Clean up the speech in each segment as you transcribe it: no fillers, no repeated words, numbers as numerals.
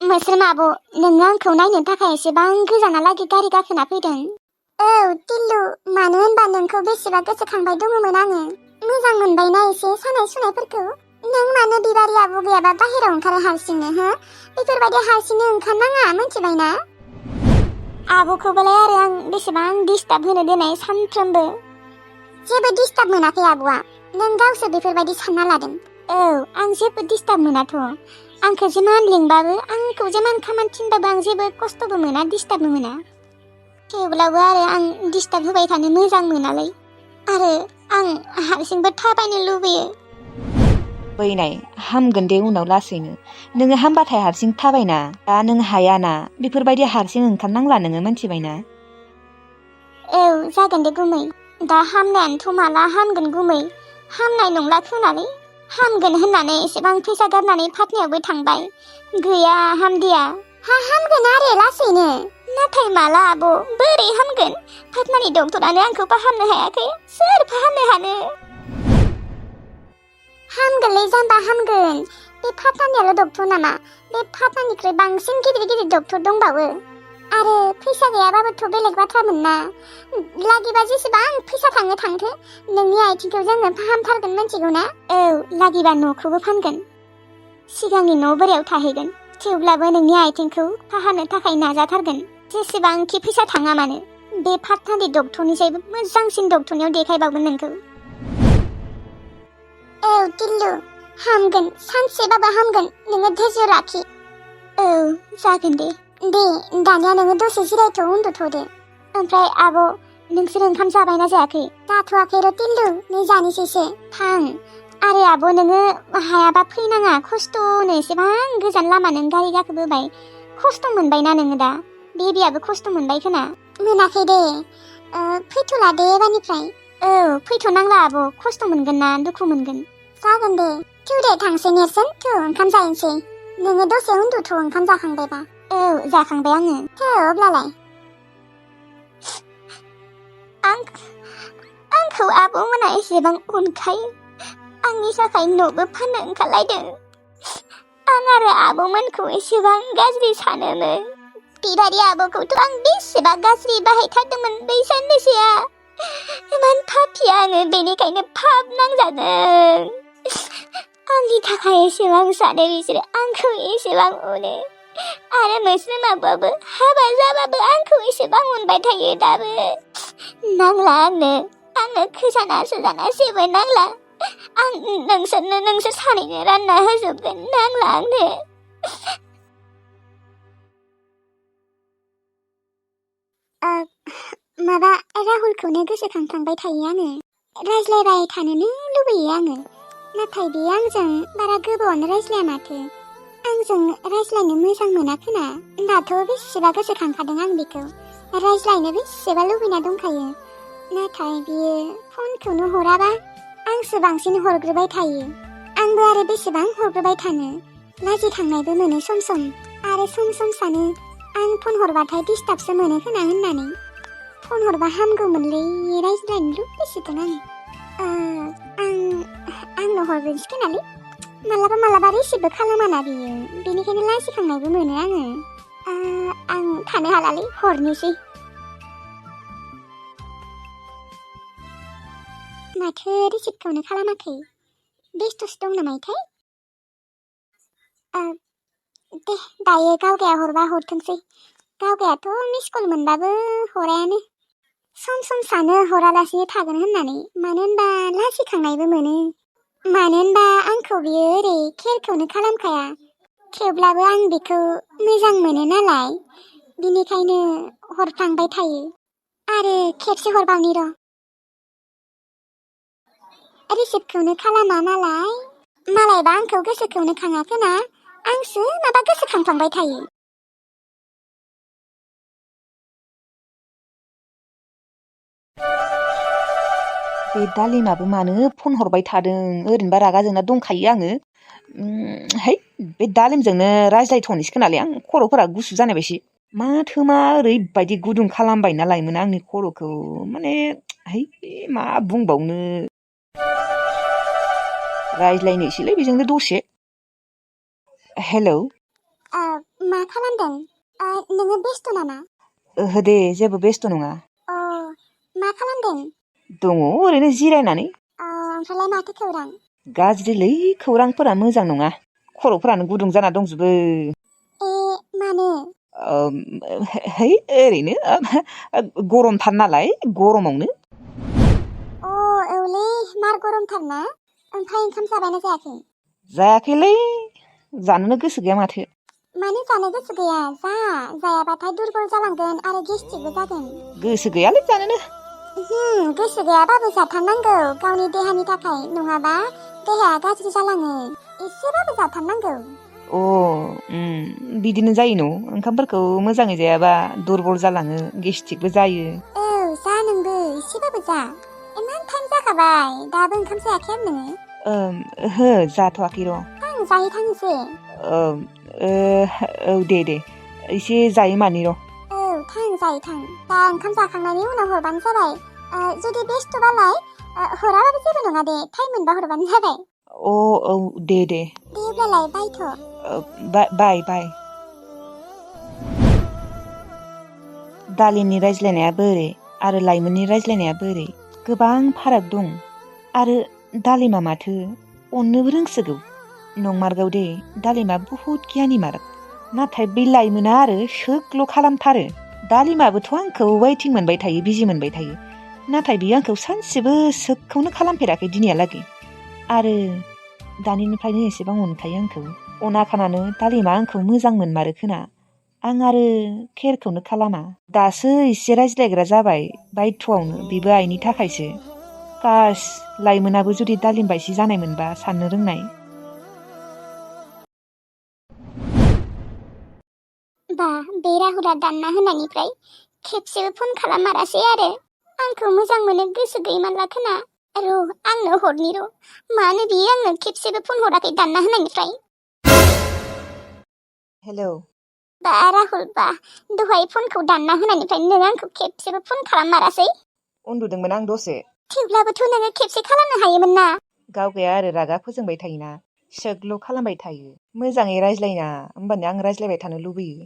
मोस्रोम आब' नोङो आंखौ नायनो थाखाय एसेबां गोजानालागै गारि गाखोना फैदों? औ टिल्लु, मानो होनबा नोंखौ बेसेबा गोसोखांबाय दङमोन आङो। मोजां मोनबायना एसे सानाय सुनायफोरखौ? नों मानो बिबारि आबौ गैयाबा बाहेराव ओंखारो हारसिंनो हो? बेफोरबायदि हारसिंनो ओंखारनाङा, मिथिबायना? आब'खौबालाय आरो आं बेसेबां डिस्टार्ब होनो देनाय सानफ्रोमबो। जेबो डिस्टार्ब मोनाखै आब'आ, नों गावसो बेफोरबायदि सानना लादों। औ आं जेबो डिस्टार्ब मोनाथ'। आंखौ जेमान लिंबाबो आंखौ जेमान खामानि थिनबाबो आं जेबो खस्थ'बो मोना डिस्टार्बबो मोना। थेवब्लाबो आरो आं डिस्टार्ब होबाय थानो मोजां मोनालै। आरो आं हारसिंबो थाबायनो लुबैयो। बैनाय हामगोन दे उनाव लासैनो। नोङो हामबाथाय हारसिं थाबायना, दा नों हायाना बेफोरबायदि हारसिं ओंखारनांला नोङो, मिथिबायना? औ जागोन दे गुमै, दा हामनायानोथ' माला हामगोन गुमै? हामनाय नंला खोनालै। हामगोन होननानै एसेबां फैसा गारनानै फातनायावबो थांबाय, गैया हामदिया। हामगोन आरो लासैनो। नाथाय माला आब', बोरै हामगोन? फातनानि डक्टरानो आंखौ फाहामनो हायाखै, सोर फाहामनो हानो? हामगोनलै जाम्बा हामगोन। बे फातनानियाल' डक्टर नामा? बे फातनानिख्रुइ बांसिन गिदिर गिदिर डक्टर दंबावो। आरो फैसा गैयाबाबोथ' बेलेग बाथ्रामोन ना। लागिबा जेसेबां फैसा थाङो थांथो, नोंनि आथिंखौ जोङो फाहामथारगोन, मिथिगौ ना? औ लागिबा न'खौबो फानगोन, सिगांनि न' बोरायाव थाहैगोन। थेवब्लाबो नोंनि आथिंखौ फाहामनो थाखाय नाजाथारगोन, जेसेबांखि फैसा थाङा मानो। बे फातनानि डक्टरनिसायबो मोजांसिन डक्टरनियाव देखायबावगोन नोंखौ। औ टिल्लु, हामगोन, सानसेबाबो हामगोन, नोङो धैर्य लाखि। औ जागोन दे। दे दानिया नोङो दसे जिरायथ' उन्दुथ'दो। ओमफ्राय आब', नोंसोर ओंखाम जाबायना जायाखै? जाथ'वाखै र' टिल्लु, नै जानोसैसो। थां। आरो आब' नोङो हायाबा फैनाङा, खस्थ'नो एसेबां गोजान लामा नों गारि गाखोबोबाय, खस्थ' मोनबायना नोङो दा? बेबियाबो खस्थ' मोनबाय खोना? मोनाखै दे, फैथ'ला दे एबारनिफ्राय। औ फैथ'नांला आब', खस्थ' मोनगोन ना, दुखु मोनगोन। जागोन दे, थौ दे थांसै नेरसोन, थौ ओंखाम जाहैनोसै। नोङो दसे उन्दुथ' ओंखाम जाखांबायबा। औ जाखांबाय आङो। थौ अब्लालाय। आंखौ आब'मोना एसेबां अनखायो, आंनि थाखाय न'बो फाननो ओंखारलायदों। आं आरो आब'मोनखौ एसेबां गाज्रि सानोमोन। बिबारि आब'खौथ' आं बेसेबा गाज्रि बाहायथारदोंमोन बै साननैसोआ। इमान पापि आङो, बेनिखायनो पाप नांजादों। आंनि थाखाय एसेबां सानो बिसोरो, आंखौ एसेबां अनो। आरो मोस्रोम आब'आबो हाबा जाबाबो आंखौ एसेबां अनबाय थायो दाबो। नांला आंनो खोजाना सोजाना जेबो नांला। आं नोंसोर सानैनो रानना होजोबगोन, नांला आंनो। माबा राहुलखौनो गोसोखांफ्लांबाय थायो आङो। रायज्लायबाय थानोनो लुबैयो आङो, नाथाय बे आंजों बारा गोबावानो रायज्लाया माथो। आंजों रायज्लायनो मोजां मोना खोना? दाथ' बेसेबा गोसोखांखादों आं बेखौ, रायज्लायनो बेसेबा लुबैना दंखायो। नाथाय बियो फनखौनो हराबा आंसो बांसिन हरग्रोबाय थायो। आंबो आरो बेसेबां हरग्रोबाय थानो, लाजिखांनायबो मोनो सम सम। आरो सम सम सानो आं फन हरबाथाय डिस्टार्बसो मोनो खोना होननानै। फन हरबा हामगौमोनलै, रायज्लायनो लुबैसोदों आंनो हरग्रोनोसै खोनालै। मालाबा रिसिभबो खालामाना बियो, बेनिखायनो लाजिखांनायबो मोनो आङो। आं थानो हालालै, हरनोसै। माथो रिसिभखौनो खालामाखै, बेस्थ'सो दं नामाथाय? दे दायो गावगाया हरबा हरथोंसै। गावगायाथ' मिस कल मोनबाबो हरायानो। सम सम सानो हरालासिनो थागोन होननानै, मानो होनबा लाजिखांनायबो मोनो। मानो होनबा आंखौ बियो ओरै केयारखौनो खालामखाया। थेवब्लाबो आं बेखौ मोजां मोनो नालाय, बिनिखायनो हरफ्लांबाय थायो। आरो खेबसे हरबावनि र'। रिसिभखौनो खालामा नालाय, मालायबा आंखौ गोसोखौनो खाङा खोना? आंसो माबा गोसोखांफ्लांबाय थायो। बे दालिमाबो मानो फन हरबाय थादों, ओरैनोबा रागा जोंना दंखायो आङो। है बे दालिमजोंनो रायज्लायथ'नोसै खोनालै, आं खर'फोरा गुसु जानाय बायदि। माथो मा ओरैबायदि गुदुं खालामबाय नालायमोन आंनि खर'खौ, माने है मा बुंबावनो। रायज्लायनोसैलै बेजोंनो दसे। हेलौ। मा खालामदों? नोङो बेस्थ' नामा? ओहो दे जेबो बेस्थ' नङा। अ मा खालामदों? दङ ओरैनो जिरायनानै। ओमफ्रायलाय माथो खौरां? गाज्रिलै खौरांफोरा मोजां नङा। खर'फोरानो गुदुं जाना दंजोबो। मानो? है ओरैनो गरमथार नालाय गरमावनो। औलै मार गरमथारना? ओमफ्राय ओंखाम जाबायना जायाखै? जायाखैलै जानोनो गोसो गैया माथो। मानो जानो गोसो गैया? जायाबाथाय दुरबल जालांगोन आरो गेस्ट्रिकबो जागोन। गोसो गैयालै जानोनो। गोसो गैयाबाबो जाथारनांगौ गावनि देहानि थाखाय, नङाबा देहाया गाज्रि जालाङो। एसेबाबो जाथारनांगौ। बिदिनो जायो न'? ओंखामफोरखौ मोजाङै जायाबा दुरबल जालाङो, गेस्ट्रिकबो जायो। औ जा नोंबो एसेबाबो जा। इमान टाइम जाखाबाय दाबो ओंखाम जायाखै आरो नोङो? ओहो जाथ'वाखै र'। जाहैथांसै। औ दे एसे जायो मानि र'। औ जाहैथां। दा ओंखाम जाखांनायनि उनाव हरबानो जाबाय। जुदि बेस्थ'बालाय हराबाबो जेबो नङा दे, टाइम मोनबा हरबानो जाबाय। औ दे। दे अब्लालाय बायथ'। बाय। दालिमनि रायज्लायनाया बोरै आरो लाइमोननि रायज्लायनाया बोरै गोबां फाराग दं। आरो दालिमा माथो अननोबो रोंसोगौ। नंमारगौ दे दालिमा बुहुद गियानि मार। नाथाय बे लाइमोना आरो सोगल' खालामथारो। दालिमाबोथ' आंखौ वेटिं मोनबाय थायो, बिजि मोनबाय थायो। नाथाय बियो आंखौ सानसेबो सोगखौनो खालामफेराखै दिनैहालागै। आरो दानिनिफ्रायनो एसेबां अनखायो आंखौ। अनाखानानो दालिमा आंखौ मोजां मोनमारो खोना। आं आरो केयारखौनो खालामा। दासो एसे रायज्लायग्रा जाबाय बायथ'आवनो, बेबो आइनि थाखायसो। कास लाइमोनाबो जुदि दालिम बायसि जानायमोनबा साननो रोंनाय। बे राहुला दानना होनायनिफ्राय खेबसेबो फन खालामारासै आरो। आंखौ मोजां मोनो गोसो गैमारला खोना। आंनो हरनि र'। मानो बियो आंनो खेबसेबो फन हराखै दानना होनायनिफ्राय? हेलौ राहुल दहाय फनखौ दानना होनायनिफ्राय नों आंखौ खेबसेबो फन खालाममारासै? उन्दुदोंमोन आं दसे। थेवब्लाबोथ' नोङो खेबसे खालामनो हायोमोन ना? गावगाया आरो रागा फोजोंबाय थायोना, सोगल' खालामबाय थायो। मोजाङै रायज्लायना, होमबानो आं रायज्लायबाय थानो लुबैयो।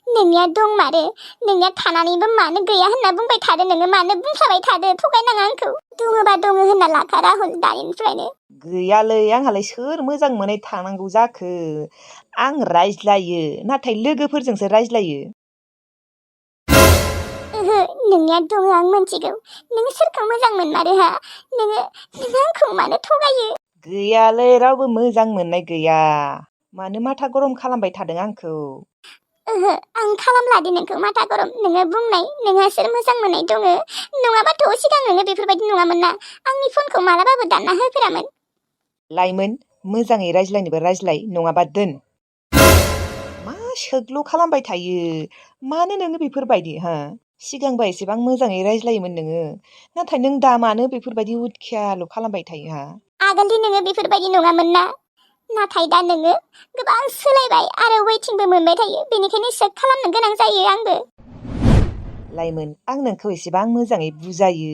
नोंनिया दंमारो। नोंनिया थानानैबो मानो गैया होनना बुंबाय थादो नोङो? मानो बुंफ्लाबाय थादो? थगायनाङा आंखौ। दङबा दङ होनना लाखा राहुल दानिनिफ्रायनो। गैयालै आंहालाय सोर मोजां मोनै थानांगौ जाखो? आं रायज्लायो, नाथाय लोगोफोरजोंसो रायज्लायो। नोंनिया दङ आं मोनथिगौ। नोङो सोरखौ मोजां मोनमारो हा? नोङो आंखौ मानो थगायो? गैयालै रावबो मोजां मोननाय गैया। मानो माथा गरम खालामबाय थादों आंखौ? आं खालामलादि नोंखौ माथा गरम। नोङो बुंनाय नोंहा सोर मोजां मोननाय दङ। नङाबाथ' सिगां नोङो बेफोरबायदि नङामोन ना। आंनि फनखौ मालाबाबो दानना होफेरामोन। लाइमोन मोजाङै रायज्लायनोबो रायज्लाय, नङाबा दोन। मा सोगल' खालामबाय थायो? मानो नोङो बेफोरबायदि हा? सिगांबा एसेबां मोजाङै रायज्लायोमोन नोङो, नाथाय नों दा मानो बेफोरबायदि उदखियाल' खालामबाय थायो हा? आगोलनि नोङो बेफोरबायदि नङामोन ना। नाथाय दा नोङो गोबां सोलायबाय आरो वेटिंबो मोनबाय थायो। बेनिखायनो सेक खालामनो गोनां जायो आंबो। लाइमोन आं नोंखौ एसेबां मोजाङै बुजायो,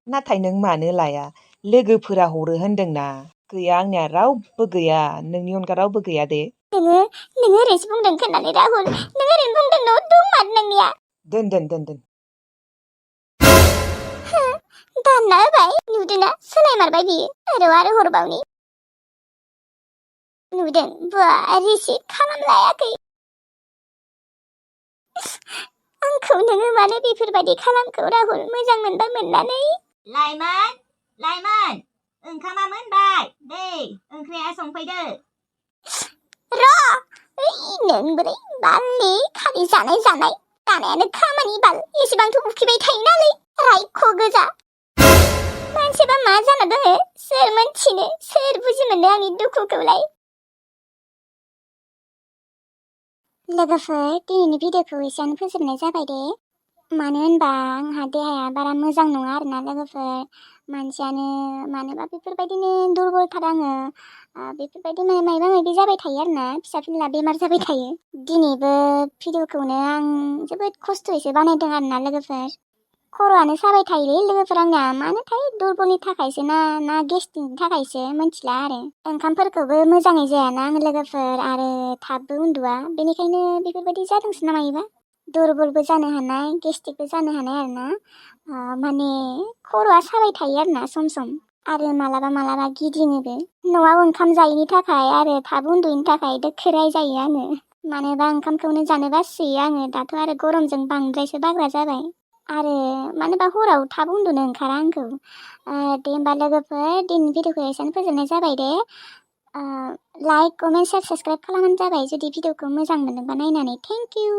नाथाय नों मानो लाया? लोगोफोरा हरो होनदोंना। गैया आंनिया रावबो गैया, नोंनि अनगा रावबो गैया दे। नोङो ओरैसो बुंदों खोनालै राहुल। नों ओरैनो बुंदों न' दंमारो नोंनिया। दोन। दानना होबाय। नुदोंना सोलायमारबाय बियो। आरो हरबावनि। नुदों रिसिभ खालामलायाखै। आंखौ नोङो मानो बेफोरबायदि खालामखो राहुल? मोजां मोनबा मोननानै। लाइमोन ओंखामा मोनबाय। दे ओंख्रिया संफैदो। नों बोरै बालनि खालि जानाय जानायानो खामानि बाल। एसेबांथ' उखैबाय थायो नालाय रायख' गोजा। मानसिबा मा जाना दङ? सोर मोनथिनो, सोर बुजि मोनो आंनि दुखुखौलाय? लोगोफोर दिनैनि भिडिअखौ एसेयावनो फोजोबनाय जाबाय दे। मानो होनबा आंहा देहाया बारा मोजां नङा आरोना लोगोफोर। मानसियानो मानोबा बेफोरबायदिनो दुरबलथार आङो। बेफोरबायदिनो मायबा मायबि जाबाय थायो आरोना, फिसा फिनला बेमार जाबाय थायो। दिनैबो भिडिअखौनो आं जोबोद खस्थ'यैसो बानायदों आरोना लोगोफोर। खर'आनो साबाय थायोलै लोगोफोर आंना मानोथाय दुरबलनि थाखायसो ना गेस्टिकनि थाखायसो मिथिला आरो ओंखामफोरखौबो मोजाङै जायाना आं लोगोफोर आरो थाबबो उन्दुआ बेनिखायनो बेफोरबायदि जादोंसो नामा इबा दुरबलबो जानो हानाय गेस्टिकबो जानो हानाय आरोना माने खर'आ साबाय थायो आरोना सम सम आरो मालाबा गिदिङोबो न'आव ओंखाम जायैनि थाखाय आरो थाब उन्दुयैनि थाखाय दोखो जायो आङो मानोबा ओंखामखौनो जानो बासोयो आङो दाथ' आरो गरमजों बांद्रायसो बाग्रा जाबाय आरो मानोबा हराव थाब उन्दुनो ओंखारा आंखौ दे होमबा लोगोफोर दिनैनि भिडिअखौ एसेनो फोजोबनाय जाबाय they like comment share subscribe खालामबानो जाबाय जुदि भिडिअखौ मोजां मोनदोंबा नायनानै थेंक इउ